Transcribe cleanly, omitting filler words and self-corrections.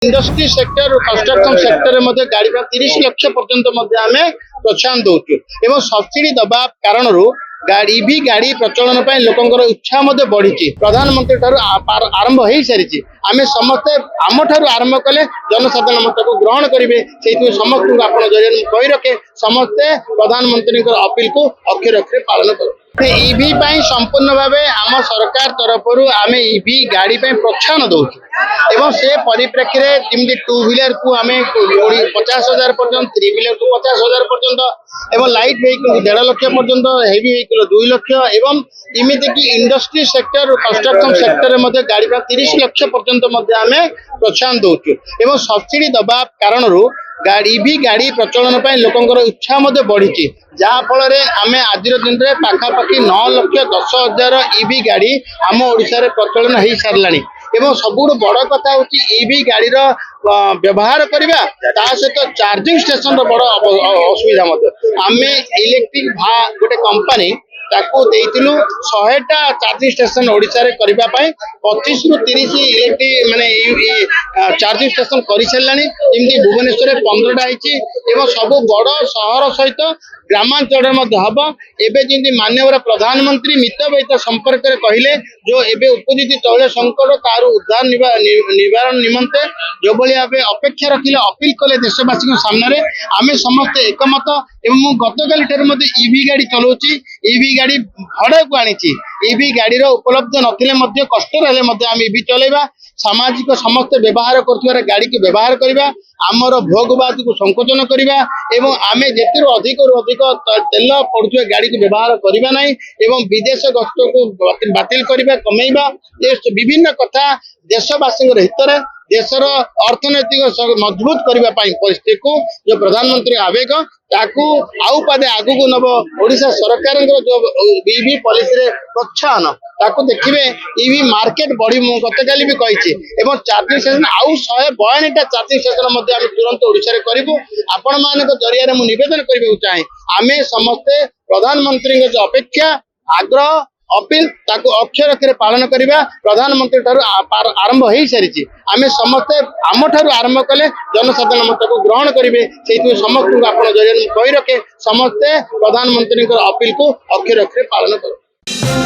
Industry sector construction sector में गाड़ी 30 लाख पर्यंत आम प्रोत्साहन दौचु एवं सब्सिडी दबा कारण ईवी गाड़ी प्रचलन लोकंर इच्छा बढ़ी प्रधानमंत्री आरंभ हो सारी आम समस्ते आम ठार आरंभ कले जनसाधारण मत को ग्रहण करेंगे से समस्त आप जरिए कही रखे समस्ते प्रधानमंत्री अपील को अक्षर अक्षर पालन कर ईवी संपूर्ण भाव आम सरकार तरफ आम ईवी गाड़ी प्रोत्साहन दौचु एवं से परिप्रेक्षी में जमी टू व्हीलर को आम 50,000 पर्यंत 3 व्हीलर को 50,000 पर्यंत एवं लाइट व्हीकल 1.5 लाख पर्यंत हेवी व्हीकल 2 लाख एवं इमिति की इंडस्ट्री सेक्टर कंस्ट्रक्शन सेक्टर में गाड़ी 30 लाख पर्यंत आम प्रोत्साहन दौचु एवं सब्सिडी दबा कारण ईवी गाड़ी प्रचलन लोकंर इच्छा बढ़ी जहाँफल आम आज दिन में पाखापाखि 9,10,000 ईवी गाड़ी आम ओडिशा रे प्रचलन हो सारा एवं सबुठ बड़ कथा हूँ ईवी गाड़ी व्यवहार करवा सहित चार्जिंग स्टेशन बड़ असुविधा आम इलेक्ट्रिक गोटे कंपनी ताकू देइतिलु 100टा चार्जिंग स्टेशन ओडिशा रे करबा पई 25 रु 30 इलेक्ट्रिक माने चार्जिंग स्टेशन करि सल्लानी जेमति भुवनेश्वर रे 15टा आइछि एवं सब बड़ शहर सहित ग्रामांचल मध्ये हबो एबे जेमति माननीय प्रधानमंत्री मितव्ययिता संपर्क रे कहिले जो एबे उपजित तैल संकट तार उद्धार निवारण निमंते जो बळी भाबे अपेक्षा रखिले अपील कले देशवासी सामने आमे समस्त एकमत एवं गतकाली ठार मध्ये ईवी गाड़ी चलाउची ईवी गाड़ी भड़ा को आनी ईवी गाड़ी उपलब्ध नथिले मध्ये कष्ट रहे आम ईवी चलेबा सामाजिक समस्त व्यवहार कर गाड़ी की व्यवहार करवा आमर भोगवाद को संकोचन करवा एवं आम जिते अधिक तेल पड़ुआ गाड़ी को व्यवहार करवा ना एवं विदेश गस्त को बातिल करवा कमेवा विभिन्न कथा देशवासी हित में देशर अर्थनैतिक मजबूत करने परिस्थिति को जो प्रधानमंत्री आवेग ताकू आउ पादे आगु को नब ओडिशा सरकार जो ईवी पॉलिसी प्रोत्साहन ताकू देखिए ईवी मार्केट बढ़ी गतकाली भी कही एवं चार्जिंग स्टेशन आउ 152टा चार्जिंग स्टेशन आम तुरंत ओडिशा रे करिवु आपण मानक जरिया मु निवेदन करबे चाहे आमे समस्ते प्रधानमंत्री जो अपेक्षा आग्रह अपील ताकू अक्षर अक्षर पालन करवा प्रधानमंत्री ठार आरंभ हो सारी आम समस्ते आम ठार आरंभ कले जनसाधारण मत को ग्रहण करेंगे से समस्त आप जरिए कही रखे समस्ते प्रधानमंत्री अपील को अक्षर अक्षर पालन कर।